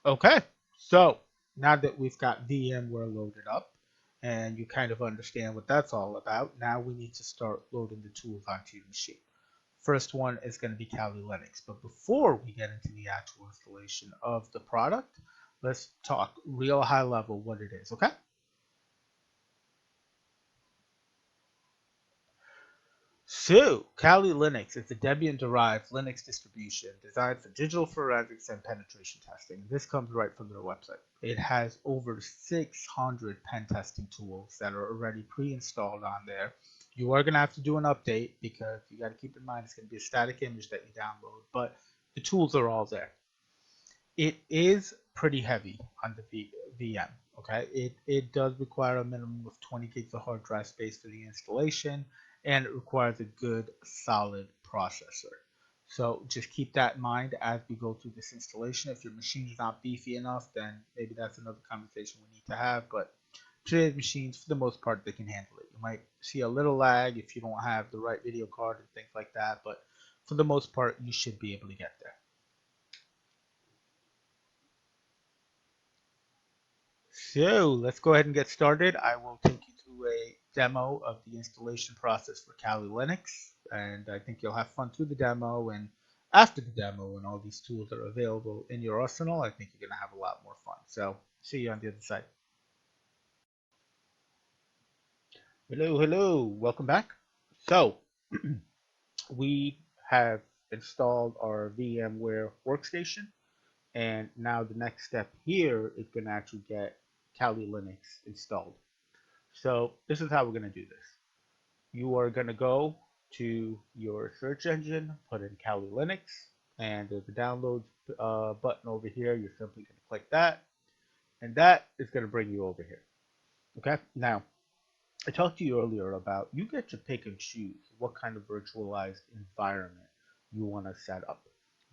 Okay, so now that we've got VMware loaded up and you kind of understand what that's all about, now we need to start loading the tools onto your machine. First one is going to be Kali Linux. But before we get into the actual installation of the product, let's talk real high level what it is, okay? So, Kali Linux is a Debian-derived Linux distribution designed for digital forensics and penetration testing. This comes right from their website. It has over 600 pen testing tools that are already pre-installed on there. You are going to have to do an update because you got to keep in mind it's going to be a static image that you download, but the tools are all there. It is pretty heavy on the VM. Okay, it does require a minimum of 20 gigs of hard drive space for the installation, and it requires a good solid processor. So just keep that in mind as we go through this installation. If your machine is not beefy enough, then maybe that's another conversation we need to have. But today's machines, for the most part, they can handle it. You might see a little lag if you don't have the right video card and things like that, but for the most part, you should be able to get there. So let's go ahead and get started. I will take you through a demo of the installation process for Kali Linux, and I think you'll have fun through the demo. And after the demo, when all these tools are available in your arsenal, I think you're going to have a lot more fun. So see you on the other side. Hello, hello, welcome back. So we have installed our VMware workstation, and now the next step here is going to actually get Kali Linux installed. So this is how we're going to do this. You are going to go to your search engine, put in Kali Linux, and there's a download button over here. You're simply going to click that, and that is going to bring you over here. Okay. Now, I talked to you earlier about you get to pick and choose what kind of virtualized environment you want to set up.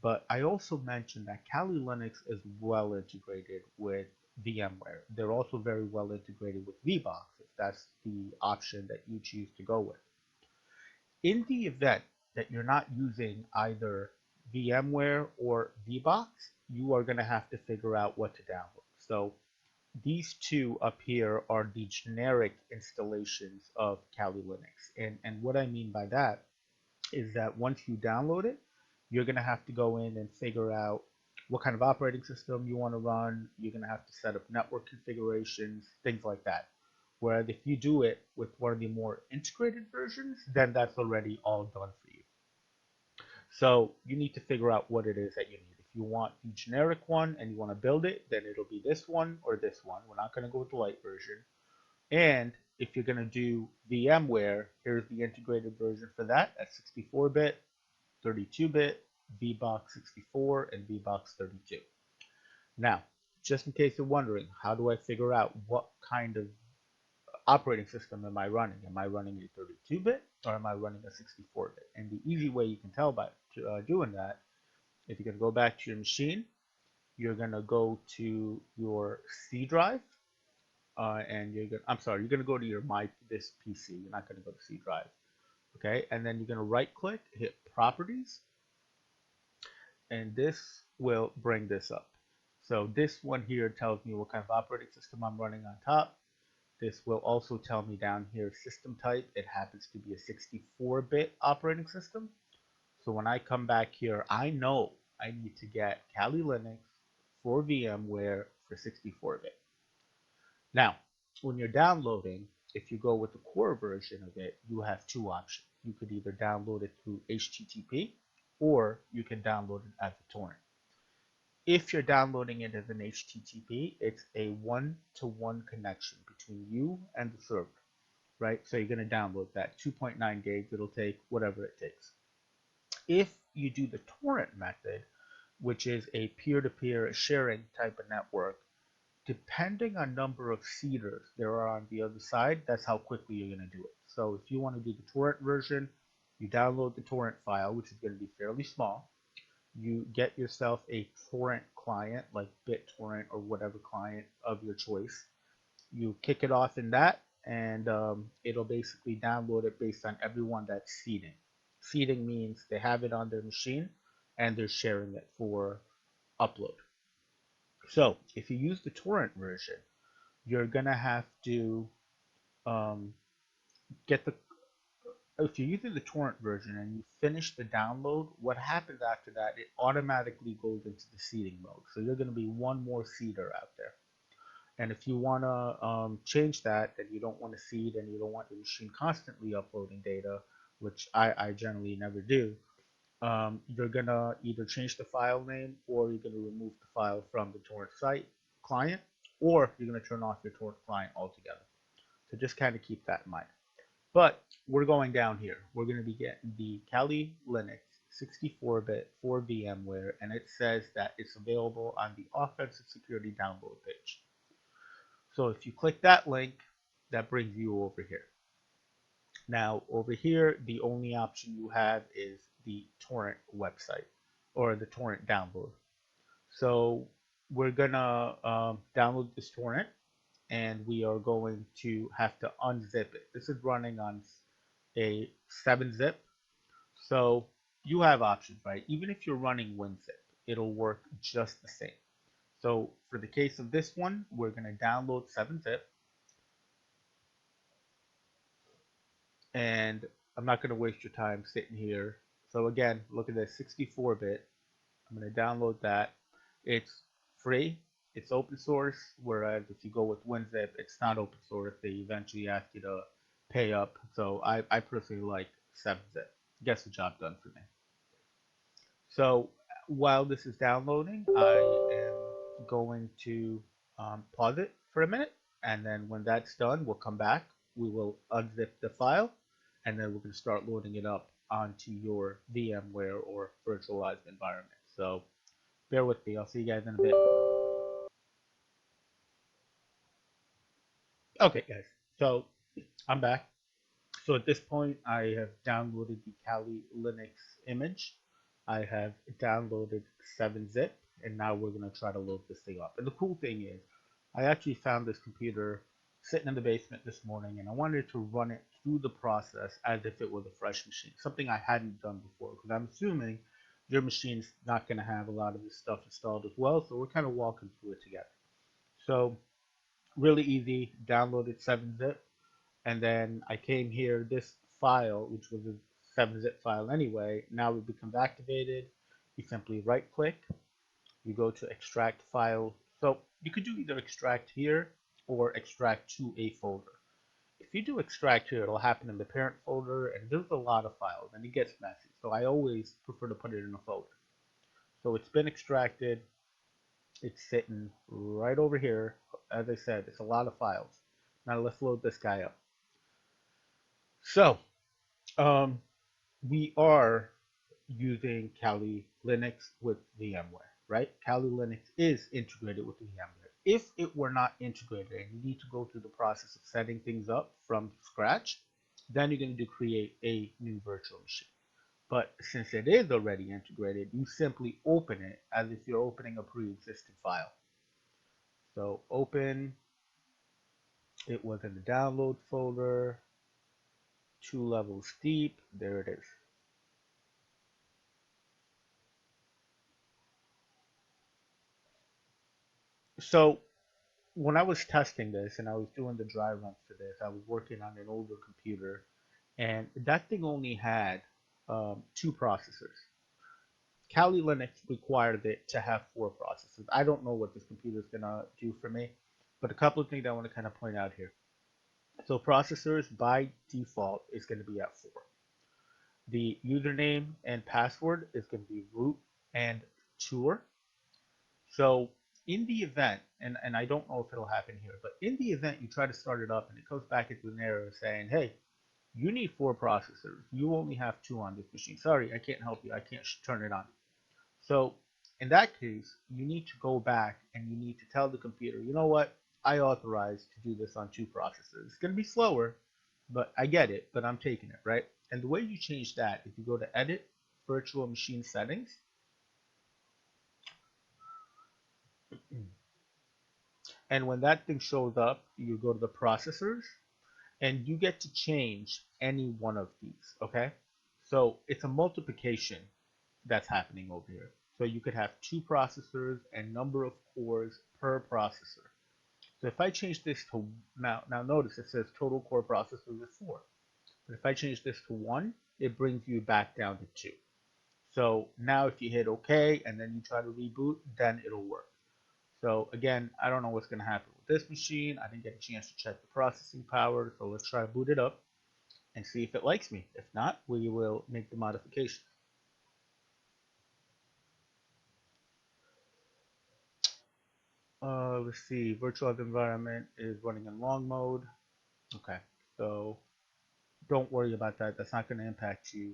But I also mentioned that Kali Linux is well integrated with VMware. They're also very well integrated with VBox if that's the option that you choose to go with. In the event that you're not using either VMware or VBox, you are going to have to figure out what to download. So these two up here are the generic installations of Kali Linux. And what I mean by that is that once you download it, you're going to have to go in and figure out what kind of operating system you want to run. You're going to have to set up network configurations, things like that. Whereas if you do it with one of the more integrated versions, then that's already all done for you. So you need to figure out what it is that you need. If you want the generic one and you want to build it, then it'll be this one or this one. We're not going to go with the light version. And if you're going to do VMware, here's the integrated version for that at 64-bit, 32-bit, VBox 64, and VBox 32. Now, just in case you're wondering, how do I figure out what kind of operating system am I running? Am I running a 32-bit or am I running a 64-bit? And the easy way you can tell by doing that, if you're going to go back to your machine, you're going to go to your C drive, and I'm sorry, you're going to go to your this PC. You're not going to go to C drive. Okay, and then you're going to right click, hit properties, and this will bring this up. So this one here tells me what kind of operating system I'm running on top. This will also tell me down here system type. It happens to be a 64-bit operating system. So when I come back here, I know I need to get Kali Linux for VMware for 64-bit. Now, when you're downloading, if you go with the core version of it, you have two options. You could either download it through HTTP or you can download it as a torrent. If you're downloading it as an HTTP, it's a one-to-one connection between you and the server, right? So you're going to download that 2.9 gigs. It'll take whatever it takes. If you do the torrent method, which is a peer-to-peer sharing type of network, depending on number of seeders there are on the other side, that's how quickly you're going to do it. So if you want to do the torrent version, you download the torrent file, which is going to be fairly small. You get yourself a torrent client like BitTorrent or whatever client of your choice. You kick it off in that, and it'll basically download it based on everyone that's seeding. Seeding means they have it on their machine and they're sharing it for upload. So if you use the torrent version, you're gonna have to um, get the if you're using the torrent version and you finish the download, what happens after that, it automatically goes into the seeding mode. So you're going to be one more seeder out there. And if you want to change that, and you don't want to seed and you don't want your machine constantly uploading data, which I generally never do, you're going to either change the file name, or you're going to remove the file from the torrent site client, or you're going to turn off your torrent client altogether. So just kind of keep that in mind. But we're going down here. We're going to be getting the Kali Linux 64-bit for VMware, and it says that it's available on the Offensive Security download page. So if you click that link, that brings you over here. Now, over here, the only option you have is the torrent website or the torrent download. So we're going to download this torrent, and we are going to have to unzip it. This is running on a 7-zip. So you have options, right? Even if you're running WinZip, it'll work just the same. So for the case of this one, we're going to download 7-zip. And I'm not going to waste your time sitting here. So again, look at this 64-bit. I'm going to download that. It's free. It's open source. Whereas if you go with WinZip, it's not open source. They eventually ask you to pay up. So I personally like 7-zip. Gets the job done for me. So while this is downloading, I am going to pause it for a minute. And then when that's done, we'll come back. We will unzip the file, and then we're going to start loading it up onto your VMware or virtualized environment. So bear with me. I'll see you guys in a bit. Okay, guys. So I'm back. So at this point, I have downloaded the Kali Linux image. I have downloaded 7-zip, and now we're going to try to load this thing up. And the cool thing is, I actually found this computer sitting in the basement this morning, and I wanted to run it through the process as if it was a fresh machine, something I hadn't done before, because I'm assuming your machine's not going to have a lot of this stuff installed as well, so we're kind of walking through it together. So really easy, downloaded 7-zip. And then I came here, this file, which was a 7-zip file anyway, now it becomes activated. You simply right click, you go to extract file. So you could do either extract here or extract to a folder. If you do extract here, it'll happen in the parent folder, and there's a lot of files and it gets messy. So I always prefer to put it in a folder. So it's been extracted. It's sitting right over here. As I said, it's a lot of files. Now let's load this guy up. So um, we are using Kali Linux with VMware, right? Kali Linux is integrated with VMware. If it were not integrated and you need to go through the process of setting things up from scratch, then you're going to create a new virtual machine. But since it is already integrated, you simply open it as if you're opening a pre-existing file. So open, it was in the download folder, 2 levels deep, there it is. So when I was testing this and I was doing the dry runs for this, I was working on an older computer, and that thing only had 2 processors. Kali Linux required it to have 4 processors. I don't know what this computer is gonna do for me, but a couple of things I want to kind of point out here. So processors by default is going to be at 4. The username and password is going to be root and tour. So in the event, and I don't know if it'll happen here, but in the event you try to start it up and it comes back into an error saying, hey, you need 4 processors. You only have 2 on this machine. Sorry, I can't help you. I can't turn it on. So in that case, you need to go back and you need to tell the computer, you know what? I authorize to do this on 2 processors. It's going to be slower, but I get it, but I'm taking it, right? And the way you change that, if you go to Edit, Virtual Machine Settings, and when that thing shows up, you go to the processors, and you get to change any one of these, okay? So it's a multiplication that's happening over here. So you could have two processors and number of cores per processor. So if I change this to now notice it says total core processors is 4. But if I change this to 1, it brings you back down to 2. So now if you hit OK and then you try to reboot, then it'll work. So again, I don't know what's going to happen with this machine. I didn't get a chance to check the processing power. So let's try to boot it up and see if it likes me. If not, we will make the modifications. Let's see. Virtualized environment is running in long mode. Okay. So don't worry about that. That's not going to impact you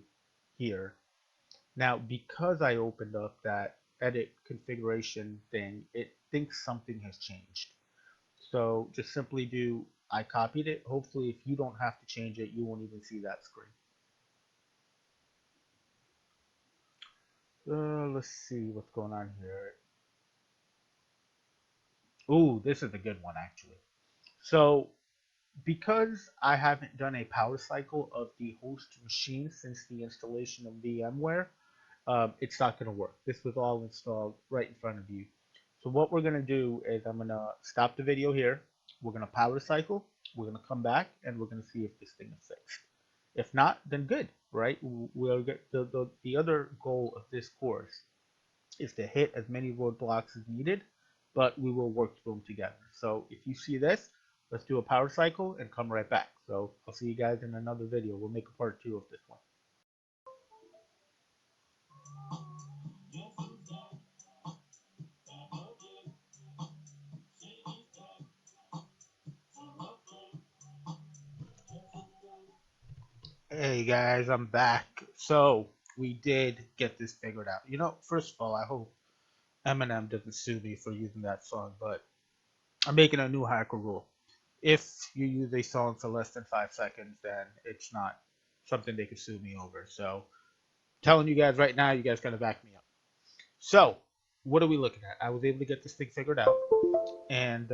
here. Now, because I opened up that edit configuration thing, it thinks something has changed. So just simply do, I copied it. Hopefully, if you don't have to change it, you won't even see that screen. Let's see what's going on here. Ooh, this is a good one, actually. So because I haven't done a power cycle of the host machine since the installation of VMware, it's not going to work. This was all installed right in front of you. So what we're going to do is I'm going to stop the video here. We're going to power cycle. We're going to come back and we're going to see if this thing is fixed. If not, then good, right? We'll get the other goal of this course is to hit as many roadblocks as needed, but we will work through them together. So if you see this, let's do a power cycle and come right back. So I'll see you guys in another video. We'll make a part 2 of this one. Hey guys, I'm back. So we did get this figured out. First of all, I hope Eminem doesn't sue me for using that song, but I'm making a new hacker rule. If you use a song for less than 5 seconds, then it's not something they can sue me over. So telling you guys right now, you guys gotta back me up. So what are we looking at? I was able to get this thing figured out, and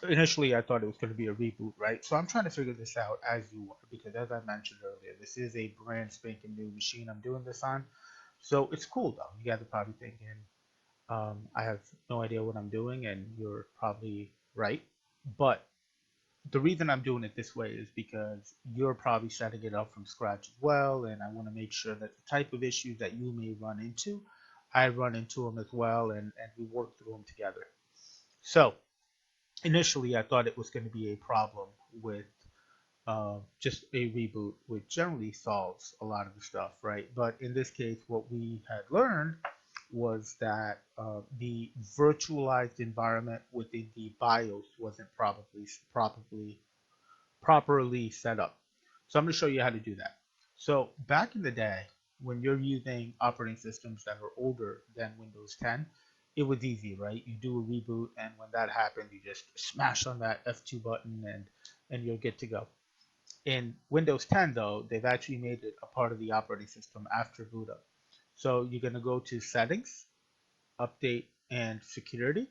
initially I thought it was going to be a reboot, right? So I'm trying to figure this out as you are, because as I mentioned earlier, this is a brand spanking new machine I'm doing this on. So it's cool though. You guys are probably thinking, I have no idea what I'm doing, and you're probably right. But the reason I'm doing it this way is because you're probably setting it up from scratch as well, and I want to make sure that the type of issues that you may run into, I run into them as well, and we work through them together. So initially, I thought it was going to be a problem with just a reboot, which generally solves a lot of the stuff, right? But in this case, what we had learned was that the virtualized environment within the BIOS wasn't properly set up. So I'm going to show you how to do that. So back in the day, when you're using operating systems that are older than Windows 10, it was easy, right? You do a reboot, and when that happened, you just smash on that F2 button, and you're good to go. In Windows 10, though, they've actually made it a part of the operating system after boot up. So you're going to go to Settings, Update, and Security.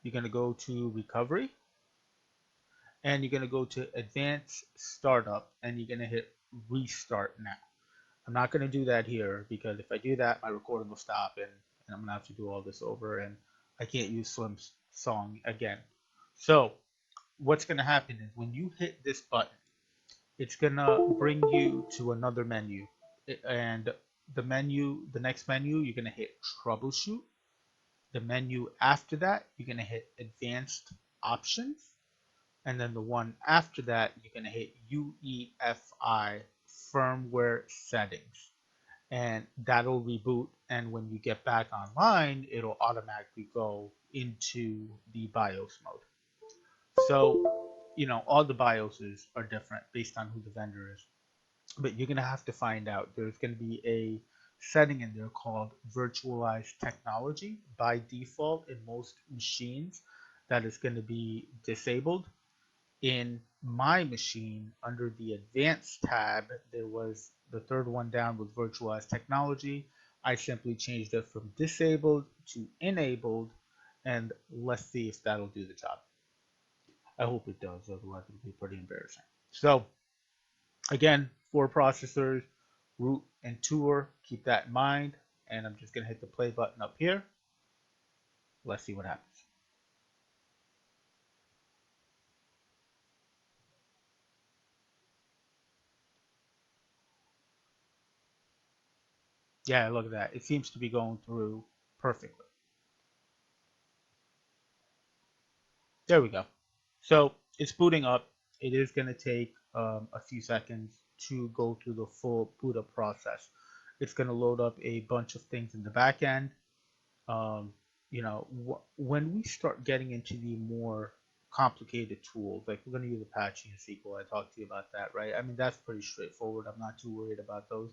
You're going to go to Recovery, and you're going to go to Advanced Startup, and you're going to hit Restart now. I'm not going to do that here because if I do that, my recording will stop, and I'm going to have to do all this over, and I can't use Slim's song again. So what's going to happen is when you hit this button, it's going to bring you to another menu. And the next menu, you're going to hit Troubleshoot. The menu after that, you're going to hit Advanced Options. And then the one after that, you're going to hit UEFI Firmware Settings. And that'll reboot. And when you get back online, it'll automatically go into the BIOS mode. So, all the BIOSes are different based on who the vendor is. But you're going to have to find out. There's going to be a setting in there called virtualized technology by default in most machines that is going to be disabled. In my machine, under the advanced tab, there was the third one down with virtualized technology. I simply changed it from disabled to enabled, and let's see if that'll do the job. I hope it does, otherwise it'll be pretty embarrassing. So again, 4 processors, root and tour, keep that in mind. and I'm just going to hit the play button up here. Let's see what happens. Yeah, look at that. It seems to be going through perfectly. There we go. So it's booting up. It is going to take a few seconds to go through the full boot up process. It's going to load up a bunch of things in the back end. Um, when we start getting into the more complicated tools, like we're going to use Apache and SQL, I talked to you about that, right? I mean, that's pretty straightforward. I'm not too worried about those.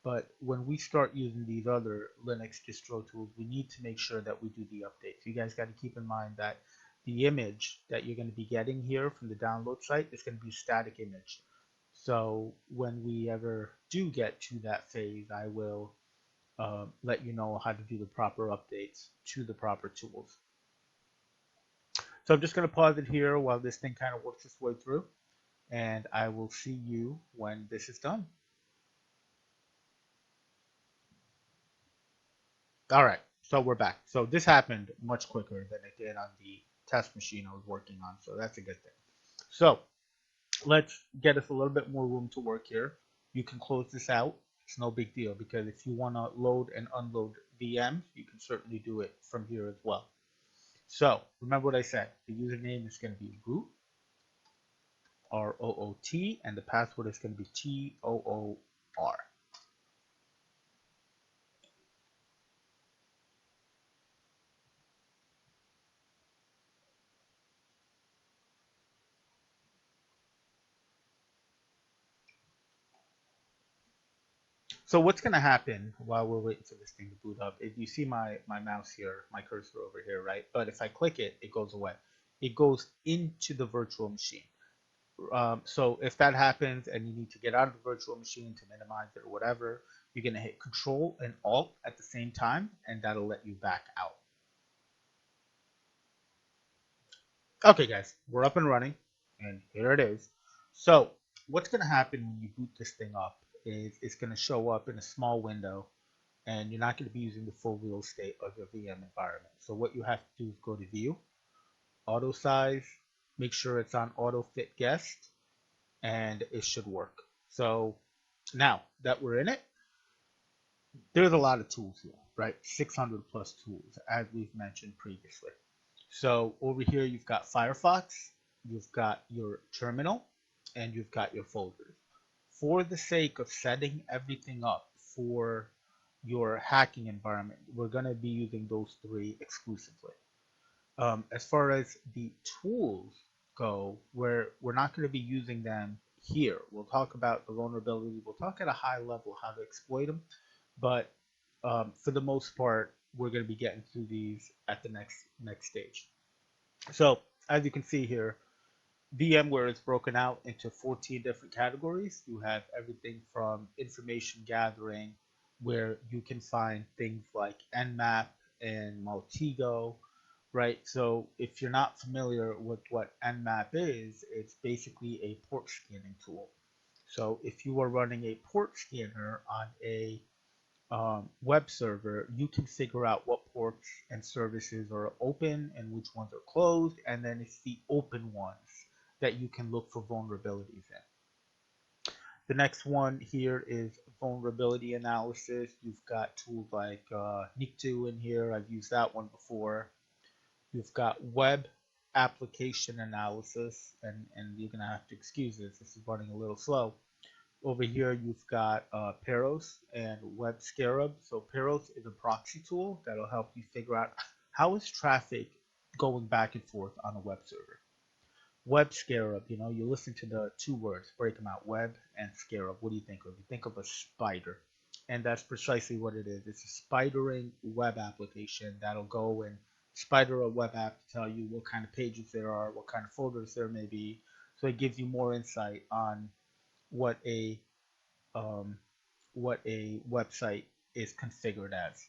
But when we start using these other Linux distro tools, we need to make sure that we do the updates. You guys got to keep in mind that the image that you're going to be getting here from the download site is going to be a static image. So when we ever do get to that phase, I will let you know how to do the proper updates to the proper tools. So I'm just going to pause it here while this thing kind of works its way through, and I will see you when this is done. All right, so we're back. So this happened much quicker than it did on the test machine I was working on, so that's a good thing. So let's get us a little bit more room to work here. You can close this out. It's no big deal because if you want to load and unload VMs, you can certainly do it from here as well. So remember what I said. The username is going to be root, ROOT, and the password is going to be TOOR. So what's going to happen while we're waiting for this thing to boot up is you see my mouse here, my cursor over here, right? But if I click it, it goes away. It goes into the virtual machine. So if that happens and you need to get out of the virtual machine to minimize it or whatever, you're going to hit Control and Alt at the same time, and that'll let you back out. Okay, guys, we're up and running, and here it is. So what's going to happen when you boot this thing up is it's going to show up in a small window, and you're not going to be using the full real estate of your VM environment. So what you have to do is go to View, Auto Size, make sure it's on Auto Fit Guest, and it should work. So now that we're in it, there's a lot of tools here, right? 600 plus tools, as we've mentioned previously. So over here, you've got Firefox, you've got your terminal, and you've got your folders. For the sake of setting everything up for your hacking environment, we're going to be using those three exclusively. As far as the tools go, we're not going to be using them here. We'll talk about the vulnerability. We'll talk at a high level how to exploit them, but for the most part, we're going to be getting through these at the next stage. So as you can see here, VMware is broken out into 14 different categories. You have everything from information gathering, where you can find things like Nmap and Maltego, right? So if you're not familiar with what Nmap is, it's basically a port scanning tool. So if you are running a port scanner on a web server, you can figure out what ports and services are open and which ones are closed, and then it's the open ones that you can look for vulnerabilities in. The next one here is vulnerability analysis. You've got tools like Nikto in here. I've used that one before. You've got web application analysis, and you're going to have to excuse this. This is running a little slow. Over here, you've got Peros and Web Scarab. So Peros is a proxy tool that'll help you figure out how is traffic going back and forth on a web server. Web Scarab, you listen to the two words, break them out, web and scarab. What do you think of? You think of a spider. And that's precisely what it is. It's a spidering web application that'll go and spider a web app to tell you what kind of pages there are, what kind of folders there may be. So it gives you more insight on what a um, what a website is configured as.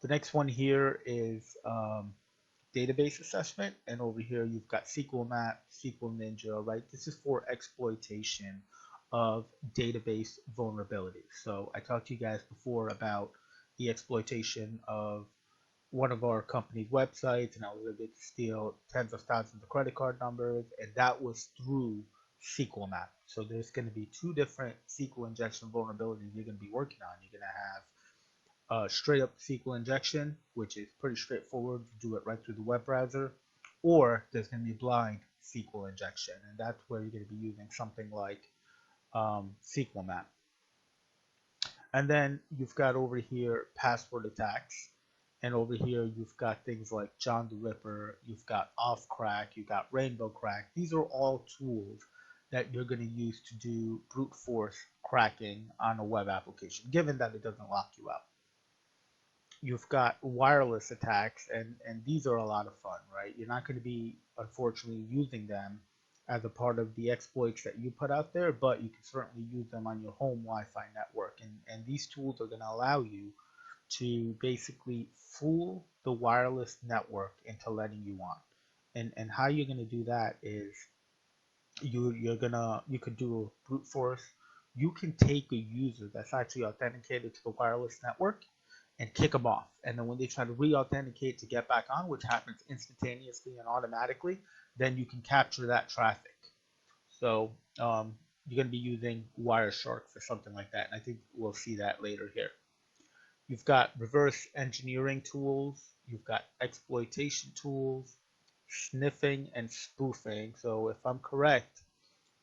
The next one here is database assessment, and over here you've got SQL Map, SQL Ninja, right? This is for exploitation of database vulnerabilities. So I talked to you guys before about the exploitation of one of our company's websites, and I was able to steal tens of thousands of credit card numbers, and that was through SQL map. So there's going to be two different SQL injection vulnerabilities you're going to be working on. You're going to have straight up SQL injection, which is pretty straightforward. You do it right through the web browser, or there's going to be blind SQL injection, and that's where you're going to be using something like SQL map. And then you've got over here password attacks. And over here, you've got things like John the Ripper, you've got Off Crack, you've got Rainbow Crack. These are all tools that you're going to use to do brute force cracking on a web application, given that it doesn't lock you out. You've got wireless attacks, and these are a lot of fun, right? You're not going to be, unfortunately, using them as a part of the exploits that you put out there, but you can certainly use them on your home Wi-Fi network. And these tools are going to allow you to basically fool the wireless network into letting you on. And how you're going to do that is you could do a brute force. You can take a user that's actually authenticated to the wireless network and kick them off. And then when they try to re-authenticate to get back on, which happens instantaneously and automatically, then you can capture that traffic. So you're going to be using Wireshark for something like that. And I think we'll see that later here. You've got reverse engineering tools. You've got exploitation tools, sniffing, and spoofing. So if I'm correct,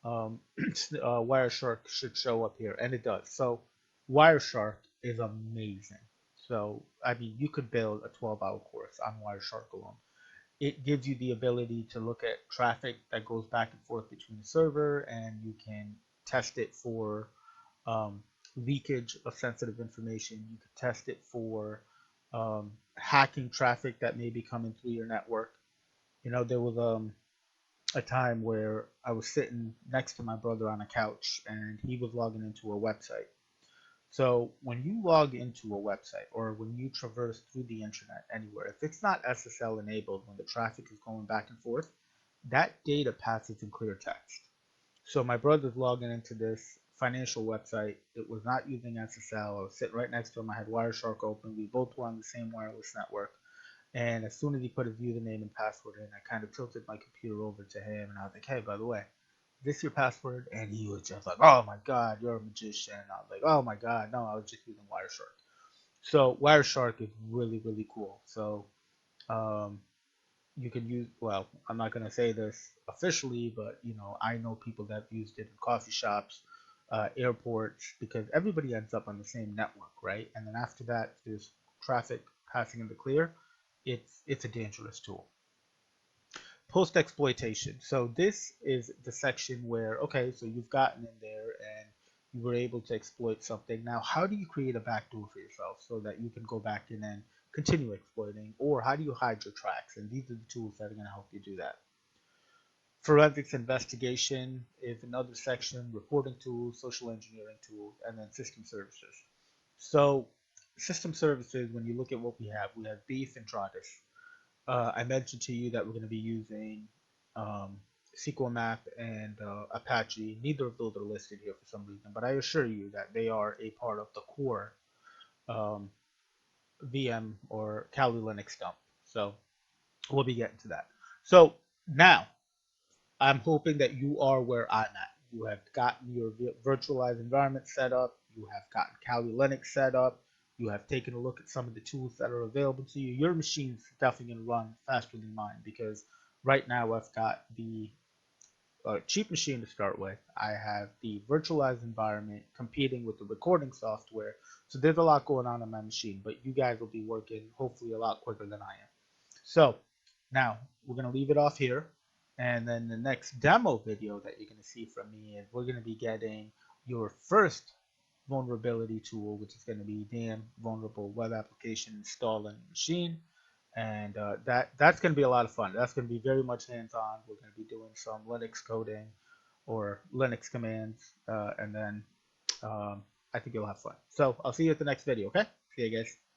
Wireshark should show up here, and it does. So Wireshark is amazing. So I mean, you could build a 12-hour course on Wireshark alone. It gives you the ability to look at traffic that goes back and forth between the server, and you can test it for leakage of sensitive information. You could test it for hacking traffic that may be coming through your network. You know, there was a time where I was sitting next to my brother on a couch and he was logging into a website. So when you log into a website or when you traverse through the internet anywhere, if it's not SSL enabled when the traffic is going back and forth, that data passes in clear text. So my brother's logging into this financial website. It was not using SSL. I was sitting right next to him. I had Wireshark open. We both were on the same wireless network. And as soon as he put his username and password in, I kind of tilted my computer over to him, and I was like, "Hey, by the way, is this your password?" And he was just like, "Oh my God, you're a magician." And I was like, "Oh my God, no, I was just using Wireshark." So Wireshark is really, really cool. So um, you can use, well, I'm not going to say this officially, but you know, I know people that have used it in coffee shops, airports, because everybody ends up on the same network, right? And then after that, there's traffic passing in the clear. It's a dangerous tool. Post exploitation. So this is the section where, okay, so you've gotten in there and you were able to exploit something. Now, how do you create a backdoor for yourself so that you can go back in and continue exploiting, or how do you hide your tracks? And these are the tools that are going to help you do that. Forensics investigation is another section, reporting tools, social engineering tools, and then system services. So system services, when you look at what we have Beef and Tratus. I mentioned to you that we're going to be using SQL Map and Apache. Neither of those are listed here for some reason, but I assure you that they are a part of the core um, VM or Kali Linux dump. So we'll be getting to that. So now I'm hoping that you are where I'm at. You have gotten your virtualized environment set up. You have gotten Kali Linux set up. You have taken a look at some of the tools that are available to you. Your machine's definitely going to run faster than mine because right now I've got the cheap machine to start with. I have the virtualized environment competing with the recording software. So there's a lot going on my machine, but you guys will be working hopefully a lot quicker than I am. So now we're going to leave it off here. And then the next demo video that you're going to see from me is we're going to be getting your first vulnerability tool, which is going to be damn vulnerable web application installed on your machine. And that's going to be a lot of fun. That's going to be very much hands-on. We're going to be doing some Linux coding or Linux commands, and then I think you'll have fun. So I'll see you at the next video, okay? See you guys.